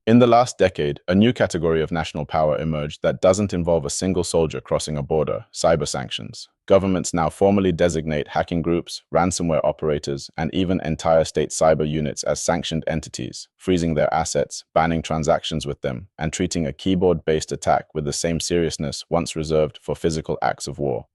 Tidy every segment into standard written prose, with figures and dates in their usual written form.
In the last decade, a new category of national power emerged that doesn't involve a single soldier crossing a border: cyber sanctions. Governments now formally designate hacking groups, ransomware operators, and even entire state cyber units as sanctioned entities, freezing their assets, banning transactions with them, and treating a keyboard-based attack with the same seriousness once reserved for physical acts of war.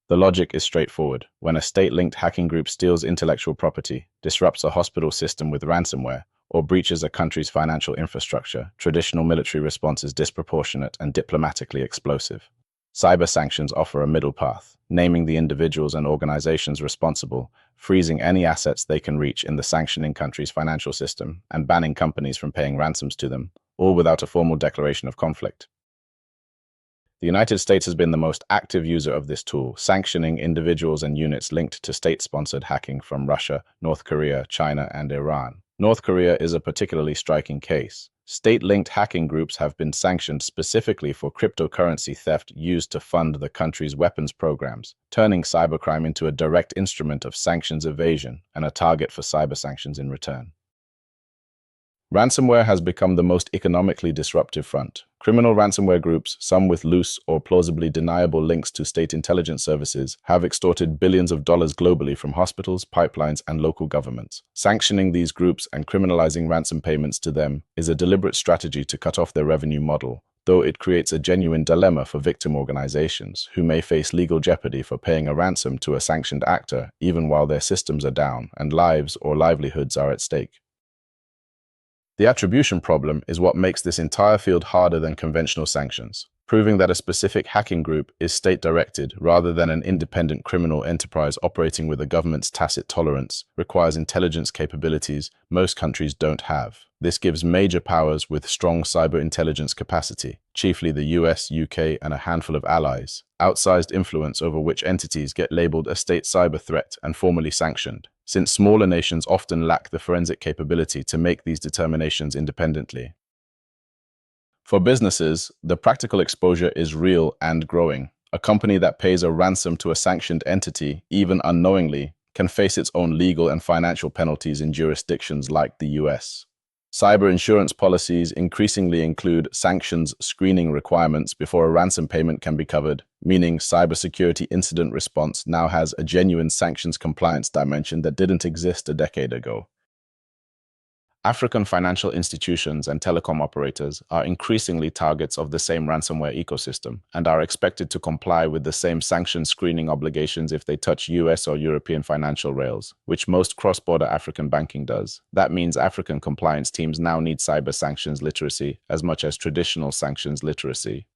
The logic is straightforward. When a state-linked hacking group steals intellectual property, disrupts a hospital system with ransomware, or breaches a country's financial infrastructure, traditional military response is disproportionate and diplomatically explosive. Cyber sanctions offer a middle path, naming the individuals and organizations responsible, freezing any assets they can reach in the sanctioning country's financial system, and banning companies from paying ransoms to them, all without a formal declaration of conflict. The United States has been the most active user of this tool, sanctioning individuals and units linked to state-sponsored hacking from Russia, North Korea, China, and Iran. North Korea is a particularly striking case. State-linked hacking groups have been sanctioned specifically for cryptocurrency theft used to fund the country's weapons programs, turning cybercrime into a direct instrument of sanctions evasion and a target for cyber sanctions in return. Ransomware has become the most economically disruptive front. Criminal ransomware groups, some with loose or plausibly deniable links to state intelligence services, have extorted billions of dollars globally from hospitals, pipelines, and local governments. Sanctioning these groups and criminalizing ransom payments to them is a deliberate strategy to cut off their revenue model, though it creates a genuine dilemma for victim organizations, who may face legal jeopardy for paying a ransom to a sanctioned actor even while their systems are down and lives or livelihoods are at stake. The attribution problem is what makes this entire field harder than conventional sanctions. Proving that a specific hacking group is state-directed rather than an independent criminal enterprise operating with a government's tacit tolerance requires intelligence capabilities most countries don't have. This gives major powers with strong cyber intelligence capacity, chiefly the US, UK, and a handful of allies, outsized influence over which entities get labeled a state cyber threat and formally sanctioned, since smaller nations often lack the forensic capability to make these determinations independently. For businesses, the practical exposure is real and growing. A company that pays a ransom to a sanctioned entity, even unknowingly, can face its own legal and financial penalties in jurisdictions like the US. Cyber insurance policies increasingly include sanctions screening requirements before a ransom payment can be covered, meaning cybersecurity incident response now has a genuine sanctions compliance dimension that didn't exist a decade ago. African financial institutions and telecom operators are increasingly targets of the same ransomware ecosystem and are expected to comply with the same sanction screening obligations if they touch US or European financial rails, which most cross-border African banking does. That means African compliance teams now need cyber sanctions literacy as much as traditional sanctions literacy.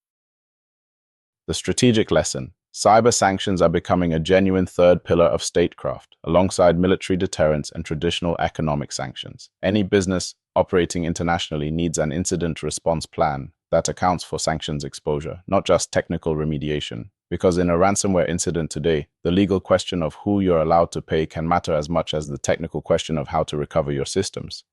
The strategic lesson: cyber sanctions are becoming a genuine third pillar of statecraft, alongside military deterrence and traditional economic sanctions. Any business operating internationally needs an incident response plan that accounts for sanctions exposure, not just technical remediation. Because in a ransomware incident today, the legal question of who you're allowed to pay can matter as much as the technical question of how to recover your systems.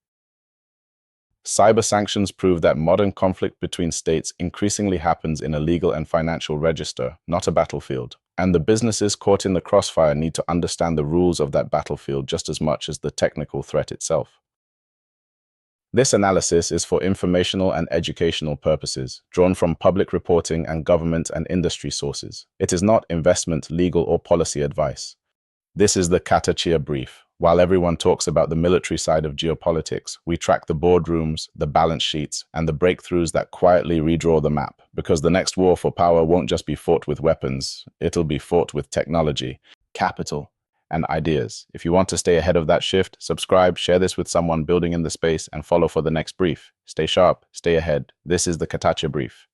Cyber sanctions prove that modern conflict between states increasingly happens in a legal and financial register, not a battlefield. And the businesses caught in the crossfire need to understand the rules of that battlefield just as much as the technical threat itself. This analysis is for informational and educational purposes, drawn from public reporting and government and industry sources. It is not investment, legal, or policy advice. This is the Katakyie Brief. While everyone talks about the military side of geopolitics, we track the boardrooms, the balance sheets, and the breakthroughs that quietly redraw the map. Because the next war for power won't just be fought with weapons, it'll be fought with technology, capital, and ideas. If you want to stay ahead of that shift, subscribe, share this with someone building in the space, and follow for the next brief. Stay sharp, stay ahead. This is the Katakyie Brief.